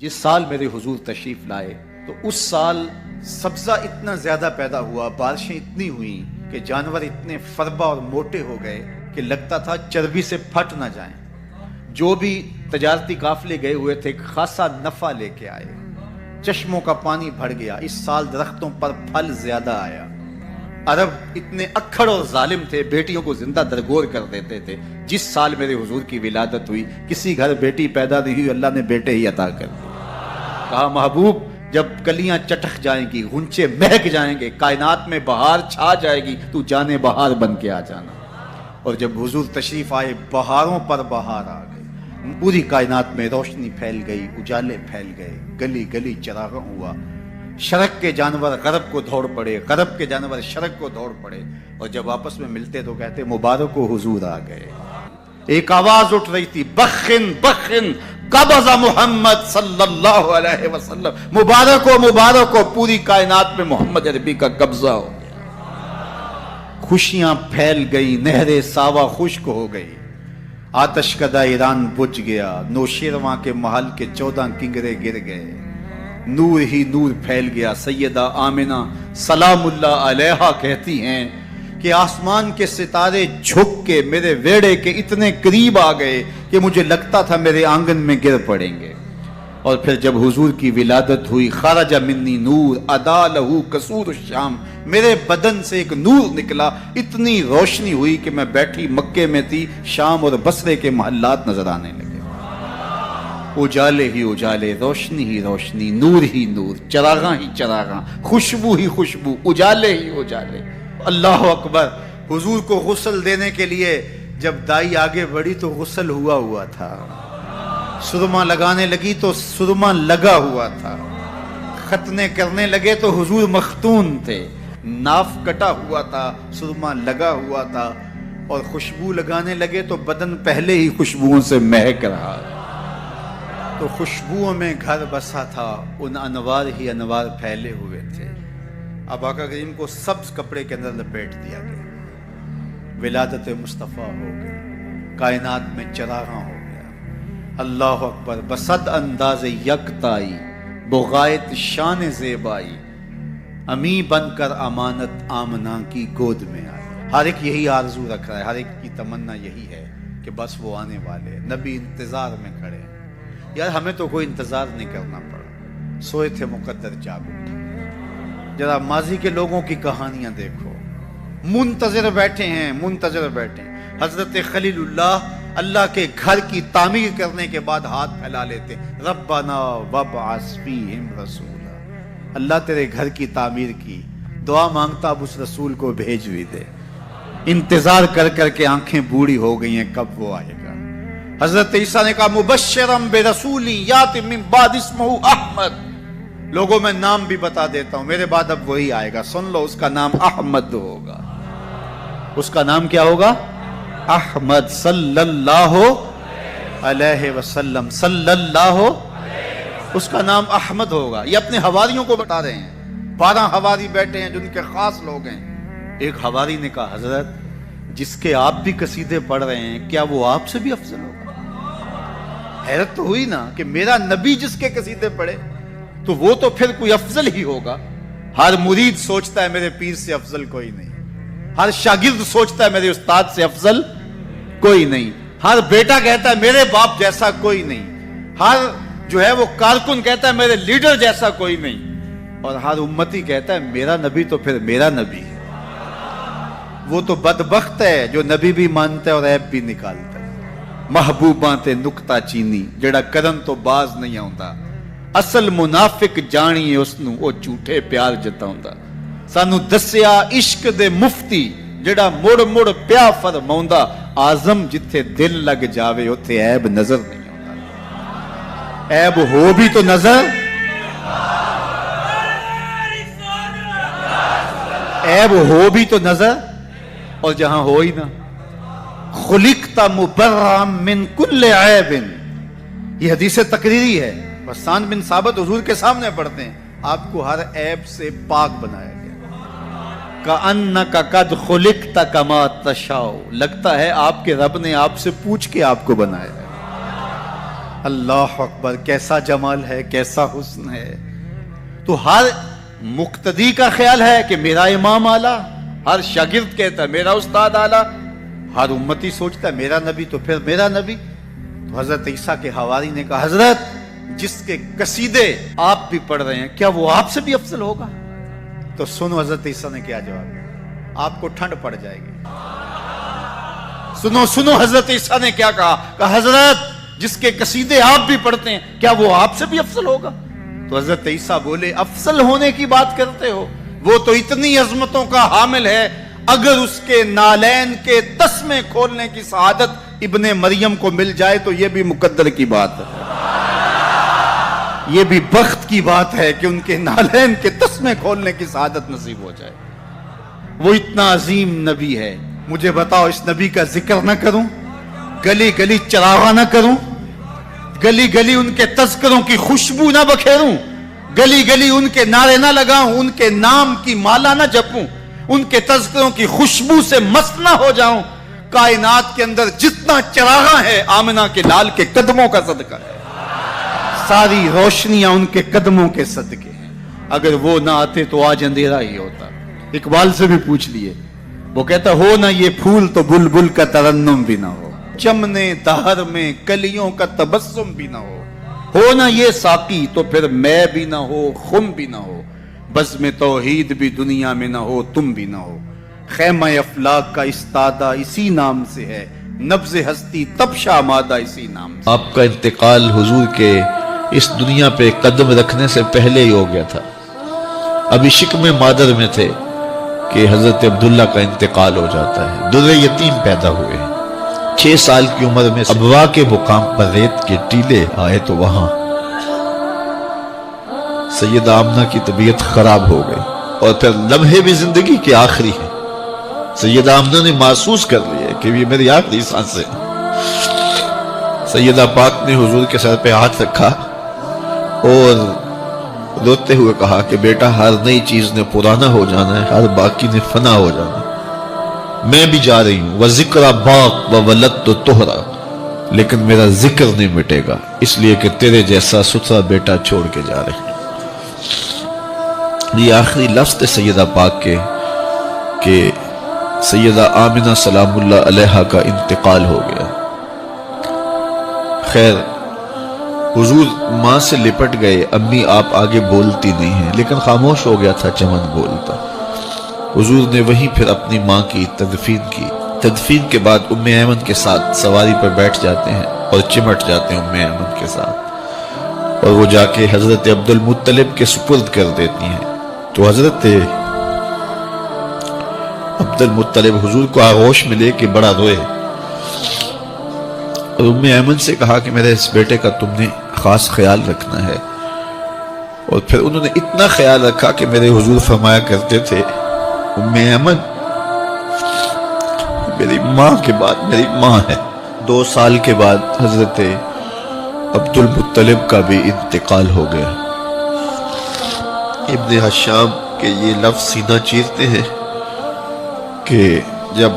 جس سال میرے حضور تشریف لائے تو اس سال سبزہ اتنا زیادہ پیدا ہوا، بارشیں اتنی ہوئیں کہ جانور اتنے فربا اور موٹے ہو گئے کہ لگتا تھا چربی سے پھٹ نہ جائیں۔ جو بھی تجارتی قافلے گئے ہوئے تھے خاصا نفع لے کے آئے، چشموں کا پانی بڑھ گیا۔ اس سال درختوں پر پھل زیادہ آیا۔ عرب اتنے اکھڑ اور ظالم تھے، بیٹیوں کو زندہ درگور کر دیتے تھے۔ جس سال میرے حضور کی ولادت ہوئی، کسی گھر بیٹی پیدا نہیں ہوئی، اللہ نے بیٹے ہی عطا کر دیے۔ کہا محبوب جب کلیاں چٹک جائیں گی، غنچے مہک جائیں گے، کائنات میں بہار چھا جائے گی، تو جانے بہار بن کے آ جانا۔ اور جب حضور تشریف آئے، بہاروں پر بہار آ گئی، پوری کائنات میں روشنی پھیل گئی، اجالے پھیل گئے، گلی گلی چراغاں ہوا۔ شرق کے جانور غرب کو دوڑ پڑے، غرب کے جانور شرق کو دوڑ پڑے، اور جب آپس میں ملتے تو کہتے مبارک و حضور آ گئے۔ ایک آواز اٹھ رہی تھی، بخن بخن قبض محمد صلی اللہ علیہ وسلم، مبارک ہو پوری کائنات میں محمد عربی کا قبضہ ہو گیا۔ خوشیاں پھیل گئی، نہریں ساوا خشک ہو گئی، آتش کدہ ایران بجھ گیا، نوشیرواں کے محل کے 14 کنگرے گر گئے، نور ہی نور پھیل گیا۔ سیدہ آمنہ سلام اللہ علیہا کہتی ہیں کہ آسمان کے ستارے جھک کے میرے ویڑے کے اتنے قریب آ گئے کہ مجھے لگتا تھا میرے آنگن میں گر پڑیں گے۔ اور پھر جب حضور کی ولادت ہوئی، خرج منی نور ادا لہو قصور الشام، میرے بدن سے ایک نور نکلا، اتنی روشنی ہوئی کہ میں بیٹھی مکے میں تھی، شام اور بصرے کے محلات نظر آنے لگے۔ اجالے ہی اجالے، روشنی ہی روشنی، نور ہی نور، چراغاں ہی چراغاں، خوشبو ہی خوشبو، اجالے ہی اجالے۔ اللہ اکبر۔ حضور کو غسل دینے کے لیے جب دائی آگے بڑھی تو غسل ہوا تھا، سرما لگانے لگی تو سرما لگا ہوا تھا، ختنے کرنے لگے تو حضور مختون تھے، ناف کٹا ہوا تھا، سرما لگا ہوا تھا، اور خوشبو لگانے لگے تو بدن پہلے ہی خوشبوؤں سے مہک رہا، تو خوشبوؤں میں گھر بسا تھا، ان انوار ہی انوار پھیلے ہوئے تھے۔ اب آقا کریم کو سبز کپڑے کے اندر لپیٹ دیا گیا، ولادت مصطفیٰ ہو گئی، کائنات میں چراغاں ہو گیا۔ اللہ اکبر۔ بصد انداز یکتائی، بغایت شان زیبائی، امی بن کر امانت آمنہ کی گود میں آئی۔ ہر ایک یہی آرزو رکھ رہا ہے، ہر ایک کی تمنا یہی ہے کہ بس وہ آنے والے، نبی انتظار میں کھڑے ہیں۔ یار ہمیں تو کوئی انتظار نہیں کرنا پڑا، سوئے تھے مقدر جاگ اٹھے۔ ذرا ماضی کے لوگوں کی کہانیاں دیکھو، منتظر بیٹھے ہیں، منتظر بیٹھے ہیں۔ حضرت خلیل اللہ کے گھر کی تعمیر کرنے کے بعد ہاتھ پھیلا لیتے، ربنا وابعث فیہم رسولا، اللہ تیرے گھر کی تعمیر کی، دعا مانگتا اب اس رسول کو بھیج بھی دے۔ انتظار کر کر کے آنکھیں بوڑھی ہو گئی ہیں، کب وہ آئے گا۔ حضرت عیسیٰ نے کہا مبشرم برسول یاتی من بعد اسمہ احمد، لوگوں میں نام بھی بتا دیتا ہوں، میرے بعد اب وہی آئے گا، سن لو، اس کا نام احمد ہوگا۔ اس کا نام کیا ہوگا؟ احمد صلی اللہ علیہ وسلم، صلی اللہ، اس کا نام احمد ہوگا۔ یہ اپنے حواریوں کو بتا رہے ہیں، 12 حواری بیٹھے ہیں جن کے خاص لوگ ہیں۔ ایک حواری نے کہا حضرت جس کے آپ بھی قصیدے پڑھ رہے ہیں، کیا وہ آپ سے بھی افضل ہوگا؟ حیرت تو ہوئی نا کہ میرا نبی جس کے قصیدے پڑھے تو وہ تو پھر کوئی افضل ہی ہوگا۔ ہر مرید سوچتا ہے میرے پیر سے افضل کوئی نہیں، ہر شاگرد سوچتا ہے میرے استاد سے افضل کوئی نہیں، ہر بیٹا کہتا ہے میرے باپ جیسا کوئی نہیں، ہر جو ہے وہ کارکن کہتا ہے میرے لیڈر جیسا کوئی نہیں، اور ہر امتی کہتا ہے میرا نبی تو پھر میرا نبی ہے۔ وہ تو بدبخت ہے جو نبی بھی مانتا ہے اور عیب بھی نکالتا ہے۔ محبوباں تے نکتہ چینی جڑا کرن تو باز نہیں آਉਂدا، اصل منافق جانیے اس نو او جھوٹے پیار جتاوندا۔ سانو دسیا عشق دے مفتی جڑا مڑ مڑ پیا فرماوندا، آزم جتھے دل لگ جاوے اوتھے عیب نظر نہیں آوندا۔ عیب ہو بھی تو نظر، عیب ہو بھی تو نظر، اور جہاں ہو ہی نہ۔ خلقت مبرأ من کل عیب، یہ حدیث تقریری ہے، حسان بن ثابت حضور کے سامنے پڑھتے ہیں، آپ کو ہر عیب سے پاک بنایا گیا۔ کأنک قد خلقت کما تشاء، لگتا ہے آپ کے رب نے آپ سے پوچھ کے آپ کو بنایا ہے۔ اللہ اکبر، کیسا جمال ہے، کیسا حسن ہے. تو ہر مقتدی کا خیال ہے کہ میرا امام اعلیٰ، ہر شاگرد کہتا ہے میرا استاد اعلیٰ، ہر امتی سوچتا ہے میرا نبی تو پھر میرا نبی. تو حضرت عیسیٰ کے حواری نے کہا حضرت جس کے قصیدے آپ بھی پڑھ رہے ہیں کیا وہ آپ سے بھی افضل ہوگا؟ تو سنو حضرت عیسیٰ نے کیا جواب دیا، آپ کو ٹھنڈ پڑ جائے گی. سنو حضرت عیسیٰ نے کیا کہا حضرت جس کے قصیدے آپ بھی پڑھتے ہیں کیا وہ آپ سے بھی افضل ہوگا؟ تو حضرت عیسیٰ بولے افضل ہونے کی بات کرتے ہو، وہ تو اتنی عظمتوں کا حامل ہے، اگر اس کے نالین کے تسمے کھولنے کی سعادت ابن مریم کو مل جائے تو یہ بھی مقدر کی بات ہے، یہ بھی بخت کی بات ہے کہ ان کے نالین کے تسمے کھولنے کی سعادت نصیب ہو جائے. وہ اتنا عظیم نبی ہے، مجھے بتاؤ اس نبی کا ذکر نہ کروں، گلی گلی چراغاں نہ کروں، گلی گلی ان کے تذکروں کی خوشبو نہ بکھیروں، گلی گلی ان کے نعرے نہ لگاؤں، ان کے نام کی مالا نہ جپوں، ان کے تذکروں کی خوشبو سے مست نہ ہو جاؤں. کائنات کے اندر جتنا چراغاں ہے آمنہ کے لال کے قدموں کا صدقہ ہے، ساری روشنیاں ان کے قدموں کے صدقے ہیں. اگر وہ نہ آتے تو آج اندھیرا ہی ہوتا. اقبال سے بھی پوچھ لیے، وہ کہتا ہو نہ یہ پھول تو بلبل کا ترنم بھی نہ ہو، چمنے دہر میں کلیوں کا تبسم بھی نہ ہو نہ یہ ساقی تو پھر میں بھی نہ ہو، خم بھی نہ ہو، بزم توحید بھی دنیا میں نہ ہو، تم بھی نہ ہو. خیمہ افلاک کا استادہ اسی نام سے ہے، نبض ہستی تب شامادہ اسی نام سے. آپ کا انتقال حضور کے اس دنیا پہ قدم رکھنے سے پہلے ہی ہو گیا تھا. ابھی شکم مادر میں تھے کہ حضرت عبداللہ کا انتقال ہو جاتا ہے. در یتیم پیدا ہوئے، 6 سال کی عمر میں ابوا کے مقام پر ریت کے ٹیلے آئے تو وہاں سیدہ آمنہ کی طبیعت خراب ہو گئی، اور پھر لمحے بھی زندگی کے آخری ہیں. سیدہ آمنہ نے محسوس کر لیا کہ یہ میری آخری سانسیں. سیدہ پاک نے حضور کے سر پہ ہاتھ رکھا اور روتے ہوئے کہا کہ بیٹا ہر نئی چیز نے پرانا ہو جانا ہے، ہر باقی نے فنا ہو جانا ہے. میں بھی جا رہی ہوں، وَذِكْرَ بَاق وَوَلَدْتُ تُحْرَا، لیکن میرا ذکر نہیں مٹے گا، اس لیے کہ تیرے جیسا ستھرا بیٹا چھوڑ کے جا رہے ہیں. یہ آخری لفظ تھے سیدہ پاک کے کہ سیدہ آمنہ سلام اللہ علیہا کا انتقال ہو گیا. خیر حضور ماں سے لپٹ گئے. امی آپ آگے بولتی نہیں ہیں، لیکن خاموش ہو گیا تھا چمن بولتا. حضور نے وہیں پھر اپنی ماں کی تدفین کی. تدفین کے بعد ام ایمن کے ساتھ سواری پر بیٹھ جاتے ہیں اور چمٹ جاتے ہیں ام ایمن کے ساتھ، اور وہ جا کے حضرت عبد المطلب کے سپرد کر دیتی ہیں. تو حضرت عبد المطلب حضور کو آغوش میں لے کے بڑا روئے اور ام ایمن سے کہا کہ میرے اس بیٹے کا تم نے خاص خیال رکھنا ہے. اور پھر انہوں نے اتنا خیال رکھا کہ میرے حضور فرمایا کرتے تھے ام ایمن میری ماں کے بعد میری ماں ہے. 2 سال کے بعد حضرت عبد المطلب کا بھی انتقال ہو گیا. ابن حشام کے یہ لفظ سینہ چیرتے ہیں کہ جب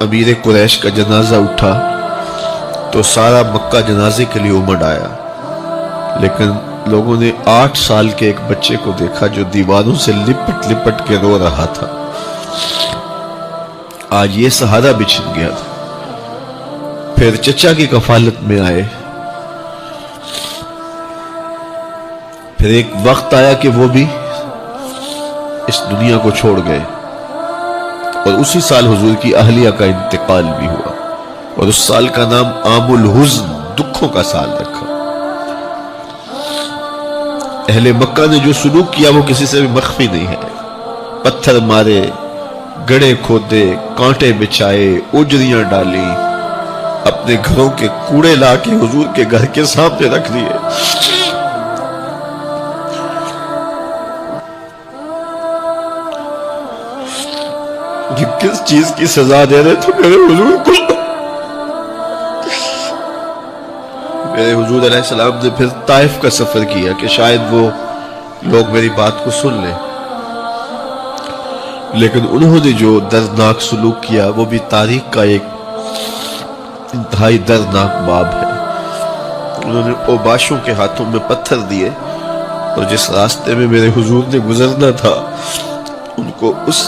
امیر قریش کا جنازہ اٹھا تو سارا مکہ جنازے کے لیے امڑ آیا، لیکن لوگوں نے 8 سال کے ایک بچے کو دیکھا جو دیواروں سے لپٹ لپٹ کے رو رہا تھا. آج یہ سہارا بچھن گیا تھا. پھر چچا کی کفالت میں آئے. پھر ایک وقت آیا کہ وہ بھی اس دنیا کو چھوڑ گئے، اور اسی سال حضور کی اہلیہ کا انتقال بھی ہوا، اور اس سال کا نام عام الحزن، دکھوں کا سال رکھا. اہل مکہ نے جو سلوک کیا وہ کسی سے بھی مخفی نہیں ہے. پتھر مارے، گڑھے کھودے، کانٹے بچھائے، اجریاں ڈالی، اپنے گھروں کے کوڑے لا کے حضور کے گھر کے سامنے رکھ دیے. یہ کس چیز کی سزا دے رہے تھے میرے حضور کو؟ میرے حضور علیہ السلام نے پھر طائف کا سفر کیا کہ شاید وہ لوگ میری بات کو سن لیں، لیکن انہوں نے جو دردناک سلوک کیا وہ بھی تاریخ کا ایک انتہائی دردناک باب ہے. انہوں نے اوباشوں کے ہاتھوں میں پتھر دیے اور جس راستے میں میرے حضور نے گزرنا تھا ان کو اس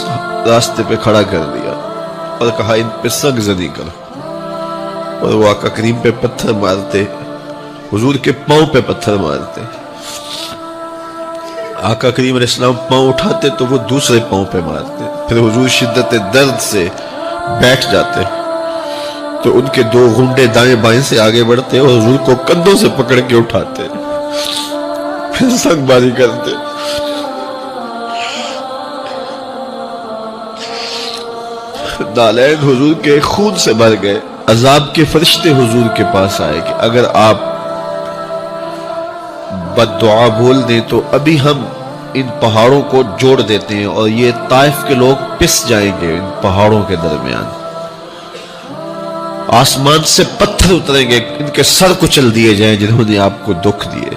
راستے پہ کھڑا کر دیا اور کہا ان پہ سنگ زنی کرو، اور وہ آقا کریم پہ پتھر مارتے، حضور کے پاؤں پہ پتھر مارتے۔ آقا کریم علیہ السلام پاؤں اٹھاتے تو وہ دوسرے پاؤں پہ مارتے، پھر حضور شدت درد سے بیٹھ جاتے تو ان کے دو گھنڈے دائیں بائیں سے آگے بڑھتے اور حضور کو کندھوں سے پکڑ کے اٹھاتے، پھر سنگ باری کرتے۔ نالین حضور کے خون سے بھر گئے۔ عذاب کے فرشتے حضور کے پاس آئے کہ اگر آپ بد دعا بول دیں تو ابھی ہم ان پہاڑوں کو جوڑ دیتے ہیں اور یہ طائف کے لوگ پس جائیں گے ان پہاڑوں کے درمیان، آسمان سے پتھر اتریں گے، ان کے سر کچل دیے جائیں جنہوں نے آپ کو دکھ دیے۔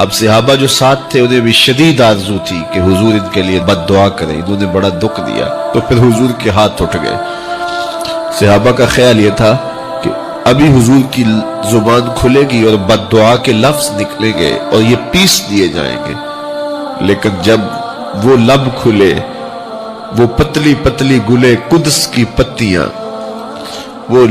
اب صحابہ جو ساتھ تھے انہیں بھی شدید آرزو تھی کہ حضور ان کے لیے بد دعا کریں، انہوں نے بڑا دکھ دیا، تو پھر حضور کے ہاتھ اٹھ گئے۔ صحابہ کا خیال یہ تھا کہ ابھی حضور کی زبان کھلے گی اور بد دعا کے لفظ نکلیں گے اور یہ پیس دیے جائیں گے، لیکن جب وہ لب کھلے، وہ پتلی پتلی گلے قدس کی پتیاں، وہ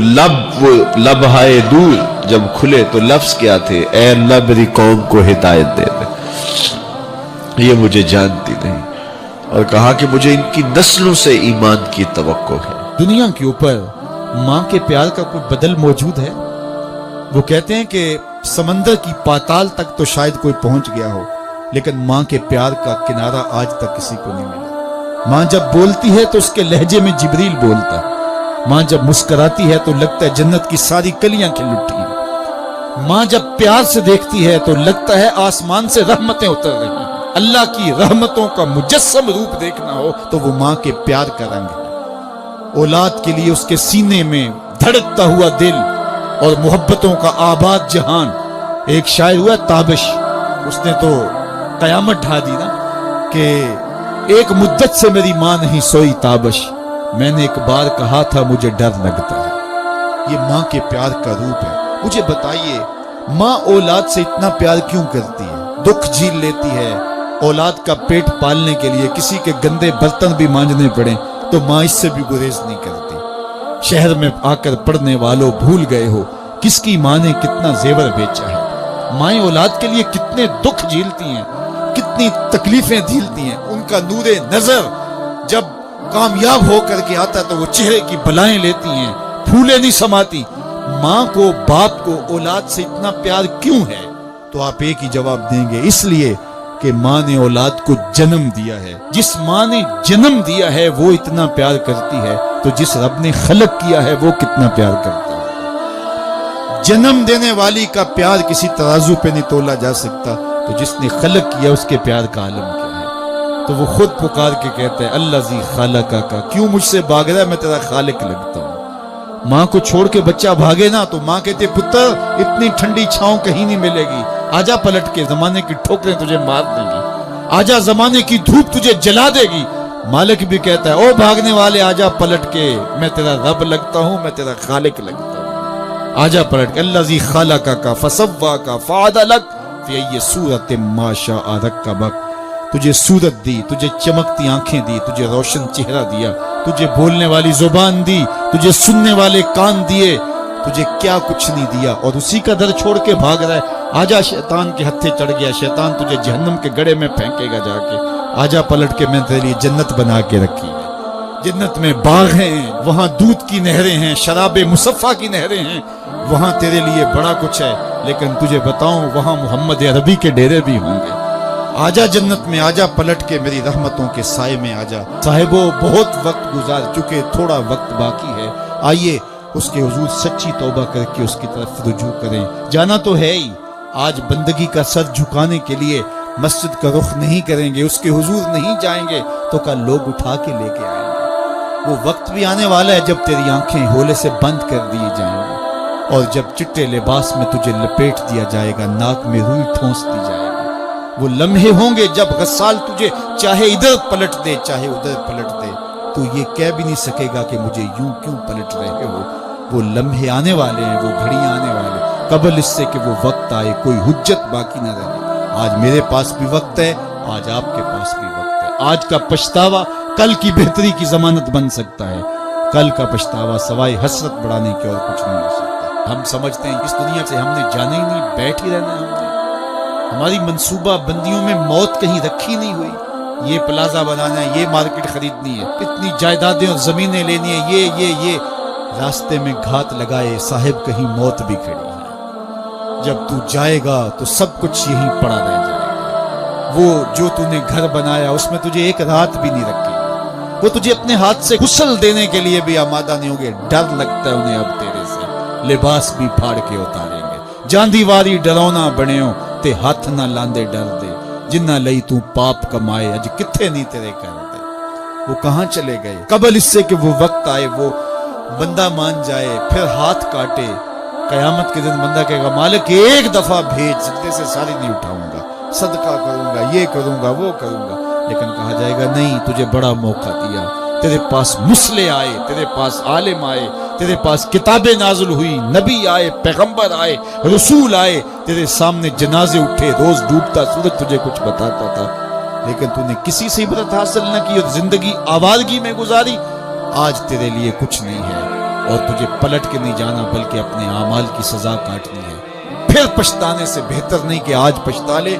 لب ہائے دور جب کھلے تو لفظ کیا تھے؟ اے اللہ میری قوم کو ہدایت دے دے، یہ مجھے جانتی نہیں، اور کہا کہ مجھے ان کی نسلوں سے ایمان کی توقع ہے۔ دنیا کے اوپر ماں کے پیار کا کوئی بدل موجود ہے؟ وہ کہتے ہیں کہ سمندر کی پاتال تک تو شاید کوئی پہنچ گیا ہو، لیکن ماں کے پیار کا کنارہ آج تک کسی کو نہیں ملا۔ ماں جب بولتی ہے تو اس کے لہجے میں جبریل بولتا ہے، ماں جب مسکراتی ہے تو لگتا ہے جنت کی ساری کلیاں کھل اٹھی ہیں، ماں جب پیار سے دیکھتی ہے تو لگتا ہے آسمان سے رحمتیں اتر رہی ہیں۔ اللہ کی رحمتوں کا مجسم روپ دیکھنا ہو تو وہ ماں کے پیار کا رنگ ہے۔ اولاد کے لیے اس کے سینے میں دھڑکتا ہوا دل اور محبتوں کا آباد جہان۔ ایک شاعر ہوا تابش، اس نے تو قیامت ڈھا دی نا کہ ایک مدت سے میری ماں نہیں سوئی تابش، میں نے ایک بار کہا تھا مجھے ڈر لگتا ہے۔ یہ ماں کے پیار کا روپ ہے۔ مجھے بتائیے ماں اولاد سے اتنا پیار کیوں کرتی ہے؟ دکھ جھیل لیتی ہے، اولاد کا پیٹ پالنے کے لیے کسی کے گندے برتن بھی مانجنے پڑیں تو ماں اس سے بھی گریز نہیں کرتی۔ شہر میں آ کر پڑھنے والوں بھول گئے ہو کس کی ماں نے کتنا زیور بیچا ہے۔ مائیں اولاد کے لیے کتنے دکھ جھیلتی ہیں، کتنی تکلیفیں جھیلتی ہیں۔ ان کا نور نظر جب کامیاب ہو کر کے آتا تو وہ چہرے کی بلائیں لیتی ہیں، پھولے نہیں سماتی۔ ماں کو باپ کو اولاد سے اتنا پیار کیوں ہے؟ تو آپ ایک ہی جواب دیں گے، اس لیے کہ ماں نے اولاد کو جنم دیا ہے۔ جس ماں نے جنم دیا ہے وہ اتنا پیار کرتی ہے تو جس رب نے خلق کیا ہے وہ کتنا پیار کرتا ہے۔ جنم دینے والی کا پیار کسی ترازو پہ نہیں تولا جا سکتا، تو جس نے خلق کیا اس کے پیار کا عالم کیا ہے؟ تو وہ خود پکار کے کہتا ہے اللہ زی خالقہ کا، کیوں مجھ سے بھاگ رہا ہے، میں تیرا خالق لگتا ہوں۔ ماں کو چھوڑ کے بچہ بھاگے نا تو ماں کہتے پتر اتنی ٹھنڈی چھاؤں کہیں نہیں ملے گی، آجا پلٹ کے، زمانے کی ٹھوکریں تجھے مار دیں گی، آجا زمانے کی دھوپ تجھے جلا دے گی۔ مالک بھی کہتا ہے او بھاگنے والے آجا پلٹ کے، میں تیرا رب لگتا ہوں، میں تیرا خالق لگتا ہوں، آجا پلٹ کے۔ اللہ زی خالقہ کا فسوا کا فعدلک فی ای صورت ما شاء رکبک، تجھے صورت دی، تجھے چمکتی آنکھیں دی، تجھے روشن چہرہ دیا، تجھے بولنے والی زبان دی، تجھے سننے والے کان دیے، تجھے کیا کچھ نہیں دیا، اور اسی کا در چھوڑ کے بھاگ رہا ہے۔ آجا شیطان کے ہتھے چڑھ گیا، شیطان تجھے جہنم کے گڑھے میں پھینکے گا جا کے، آجا پلٹ کے، میں تیرے لیے جنت بنا کے رکھی ہے۔ جنت میں باغ ہیں، وہاں دودھ کی نہریں ہیں، شراب مصفہ کی نہریں ہیں، وہاں تیرے لیے بڑا کچھ ہے، لیکن تجھے بتاؤں وہاں محمد عربی کے ڈیرے بھی ہوں گے۔ آجا جنت میں، آجا پلٹ کے میری رحمتوں کے سائے میں آجا۔ صاحبو بہت وقت گزار چکے، تھوڑا وقت باقی ہے، آئیے اس کے حضور سچی توبہ کر کے اس کی طرف رجوع کریں۔ جانا تو ہے ہی، آج بندگی کا سر جھکانے کے لیے مسجد کا رخ نہیں کریں گے، اس کے حضور نہیں جائیں گے تو کل لوگ اٹھا کے لے کے آئیں گے۔ وہ وقت بھی آنے والا ہے جب تیری آنکھیں ہولے سے بند کر دی جائیں گی، اور جب چٹے لباس میں تجھے لپیٹ دیا جائے گا، ناک میں روئی ٹھونس دی جائے گی۔ وہ لمحے ہوں گے جب غسال تجھے چاہے ادھر پلٹ دے چاہے ادھر پلٹ دے، تو یہ کہہ بھی نہیں سکے گا کہ مجھے یوں کیوں پلٹ رہے ہو۔ وہ لمحے آنے والے ہیں، وہ گھڑیاں آنے والے۔ قبل اس سے کہ وہ وقت آئے کوئی حجت باقی نہ رہے۔ آج میرے پاس بھی وقت ہے، آج آپ کے پاس بھی وقت ہے۔ آج کا پچھتاوا کل کی بہتری کی ضمانت بن سکتا ہے، کل کا پچھتاوا سوائے حسرت بڑھانے کے اور کچھ نہیں ہو سکتا۔ ہم سمجھتے ہیں اس دنیا سے ہم نے جانا ہی نہیں، بیٹھ ہی رہنا ہے ہم نے۔ ہماری منصوبہ بندیوں میں موت کہیں رکھی نہیں ہوئی، یہ پلازا بنانا ہے، یہ مارکیٹ خریدنی ہے، اتنی جائیدادیں اور زمینیں لینی ہے، یہ راستے میں گھات لگائے صاحب کہیں موت بھی کھڑی ہے۔ جب تو جائے گا تو سب کچھ یہیں پڑا رہ جائے گا۔ وہ جو تو نے گھر بنایا اس میں تجھے ایک رات بھی نہیں رکھی، وہ تجھے اپنے ہاتھ سے غسل دینے کے لیے بھی آمادہ نہیں ہوگے۔ ڈر لگتا ہے انہیں اب تیرے سے، لباس بھی پھاڑ کے اتاریں گے۔ جاندی واری ڈرونا بنیو تے ہاتھ نہ لاندے ڈر دے، جنہ لئی تو پاپ کمائے اج کتھے نہیں تیرے کر دے۔ وہ کہاں چلے گئے؟ قبل اس سے کہ وہ وقت آئے، وہ بندہ مان جائے پھر ہاتھ کاٹے۔ قیامت کے دن بندہ کہے گا مالک ایک دفعہ بھیج، سجدے سے ساری نہیں اٹھاؤں گا، صدقہ کروں گا، یہ کروں گا، وہ کروں گا۔ لیکن کہا جائے گا نہیں، تجھے بڑا موقع دیا، تیرے پاس مسلح آئے، تیرے پاس عالم آئے، تیرے پاس کتابیں نازل ہوئی، نبی آئے، پیغمبر آئے، رسول آئے، تیرے سامنے جنازے اٹھے، روز ڈوبتا سورج تجھے کچھ بتاتا تھا، لیکن تو نے کسی سے عبرت حاصل نہ کی اور زندگی آوارگی میں گزاری۔ آج تیرے لیے کچھ نہیں ہے اور تجھے پلٹ کے نہیں جانا بلکہ اپنے اعمال کی سزا کاٹنی ہے۔ پھر پچھتانے سے بہتر نہیں کہ آج پچھتا لے،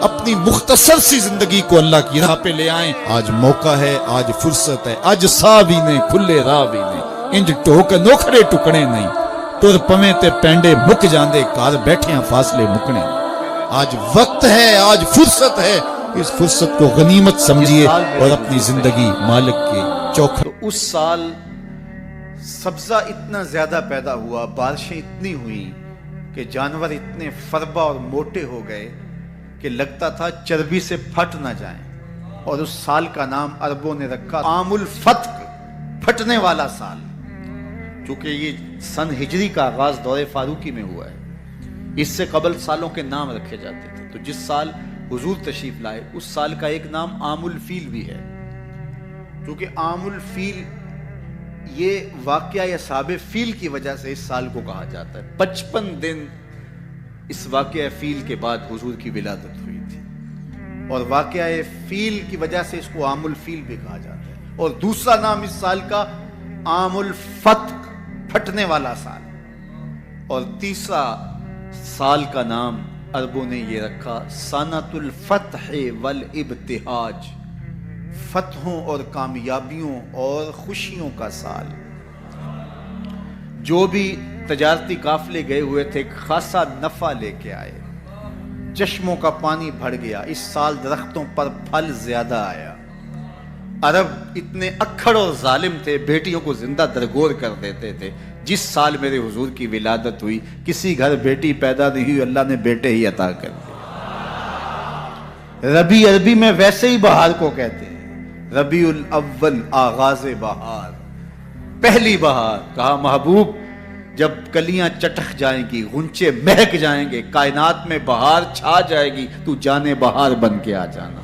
اپنی مختصر سی زندگی کو اللہ کی راہ پہ لے آئیں۔ آج موقع ہے، آج فرصت ہے، آج ساوی نے کھلے راہ بھی نے، انج ٹوک نوکھڑے ٹکڑے نہیں، تر پویں تے پینڈے مک جاندے، کار بیٹھیاں فاصلے مکنے۔ آج وقت ہے، آج فرصت ہے، اس فرصت کو غنیمت سمجھیے اور اپنی زندگی مالک کے چوکھٹ۔ تو اس سال سبزہ اتنا زیادہ پیدا ہوا، بارشیں اتنی ہوئیں کہ جانور اتنے فربا اور موٹے ہو گئے کہ لگتا تھا چربی سے پھٹ نہ جائیں، اور اس سال کا نام عربوں نے رکھا عام الفتق، پھٹنے والا سال، چونکہ یہ سن ہجری کا آغاز دور فاروقی میں ہوا ہے۔ اس سے قبل سالوں کے نام رکھے جاتے تھے، تو جس سال حضور تشریف لائے اس سال کا ایک نام عام الفیل بھی ہے، کیونکہ عام الفیل یہ واقعہ اصحاب فیل کی وجہ سے اس سال کو کہا جاتا ہے۔ 55 دن اس واقعہ فیل کے بعد حضور کی ولادت ہوئی تھی، اور واقعہ فیل کی وجہ سے اس کو عام الفیل بھی کہا جاتا ہے۔ اور دوسرا نام اس سال کا عام الفتق، پھٹنے والا سال، اور تیسرا سال کا نام عربوں نے یہ رکھا سنۃ الفتح والابتہاج، فتحوں اور کامیابیوں اور خوشیوں کا سال۔ جو بھی تجارتی قافلے گئے ہوئے تھے خاصا نفع لے کے آئے، چشموں کا پانی بڑھ گیا، اس سال درختوں پر پھل زیادہ آیا۔ عرب اتنے اکھڑ اور ظالم تھے، بیٹیوں کو زندہ درگور کر دیتے تھے۔ جس سال میرے حضور کی ولادت ہوئی کسی گھر بیٹی پیدا نہیں ہوئی، اللہ نے بیٹے ہی عطا کر دیے۔ ربیع عربی میں ویسے ہی بہار کو کہتے ہیں، ربیع الاول آغاز بہار، پہلی بہار۔ کہا محبوب جب کلیاں چٹک جائیں گی، غنچے مہک جائیں گے، کائنات میں بہار چھا جائے گی، تو جانے بہار بن کے آ جانا۔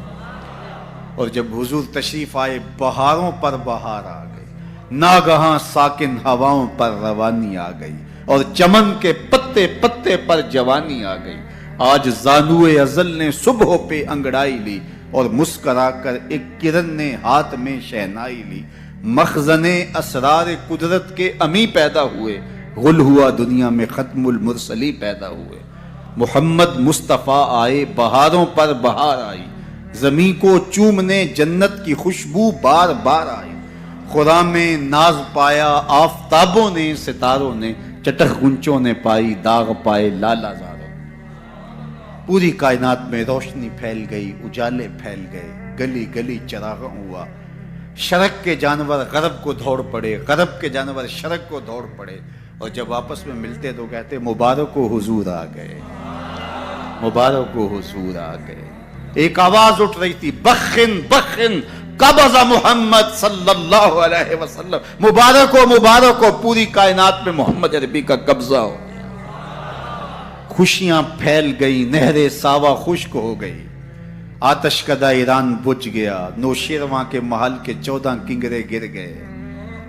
اور جب حضور تشریف آئے بہاروں پر بہار آ گئی، ناگہاں ساکن ہواؤں پر روانی آ گئی، اور چمن کے پتے پتے پر جوانی آ گئی۔ آج زانوئے ازل نے صبح پہ انگڑائی لی، اور مسکرا کر ایک کرن نے ہاتھ میں شہنائی لی۔ مخزن اسرار قدرت کے امی پیدا ہوئے، غل ہوا دنیا میں ختم المرسلی پیدا ہوئے۔ محمد مصطفیٰ آئے، بہاروں پر بہار آئی، زمین کو چومنے جنت کی خوشبو بار بار آئی۔ خرام میں ناز پایا آفتابوں نے، ستاروں نے، چٹخ گنچوں نے پائی، داغ پائے لالا زاروں۔ پوری کائنات میں روشنی پھیل گئی، اجالے پھیل گئے، گلی گلی چراغاں ہوا۔ شرق کے جانور غرب کو دوڑ پڑے، غرب کے جانور شرق کو دوڑ پڑے، اور جب آپس میں ملتے تو کہتے مبارک ہو حضور آ گئے، مبارک ہو حضور آ گئے۔ ایک آواز اٹھ رہی تھی، بخن بخن قبض محمد صلی اللہ علیہ وسلم، مبارک ہو پوری کائنات میں محمد عربی کا قبضہ ہو۔ خوشیاں پھیل گئی، نہر ساوا خشک ہو گئی، آتش کدہ ایران بجھ گیا، نوشیرواں کے محل کے 14 کنگرے گر گئے،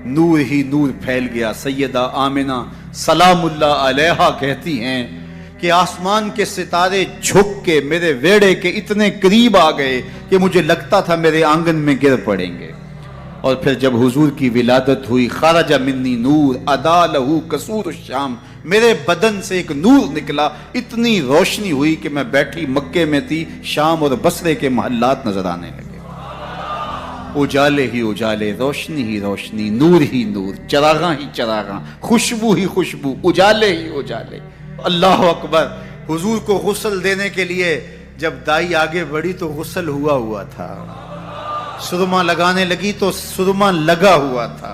نور ہی نور پھیل گیا۔ سیدہ آمنہ سلام اللہ علیہا کہتی ہیں کہ آسمان کے ستارے جھک کے میرے ویڑے کے اتنے قریب آ گئے کہ مجھے لگتا تھا میرے آنگن میں گر پڑیں گے. اور پھر جب حضور کی ولادت ہوئی، خرج منی نور ادا لہو قصور الشام، میرے بدن سے ایک نور نکلا، اتنی روشنی ہوئی کہ میں بیٹھی مکے میں تھی، شام اور بصرے کے محلات نظر آنے لگے. اجالے ہی اجالے، روشنی ہی روشنی، نور ہی نور، چراغاں ہی چراغاں، خوشبو ہی خوشبو، اجالے ہی اجالے. اللہ اکبر. حضور کو غسل دینے کے لیے جب دائی آگے بڑھی تو غسل ہوا تھا، سرما لگانے لگی تو سرما لگا ہوا تھا،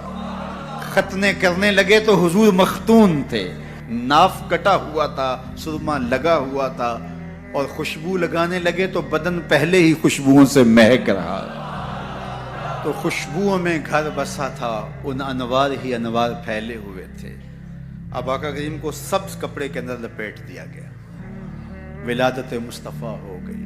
ختنے کرنے لگے تو حضور مختون تھے، ناف کٹا ہوا تھا، سرما لگا ہوا تھا، اور خوشبو لگانے لگے تو بدن پہلے ہی خوشبوؤں سے مہک رہا. تو خوشبوؤں میں گھر بسا تھا، ان انوار ہی انوار پھیلے ہوئے تھے. اب آقا کریم کو سبز کپڑے کے اندر لپیٹ دیا گیا، ولادت مصطفیٰ ہو گئی.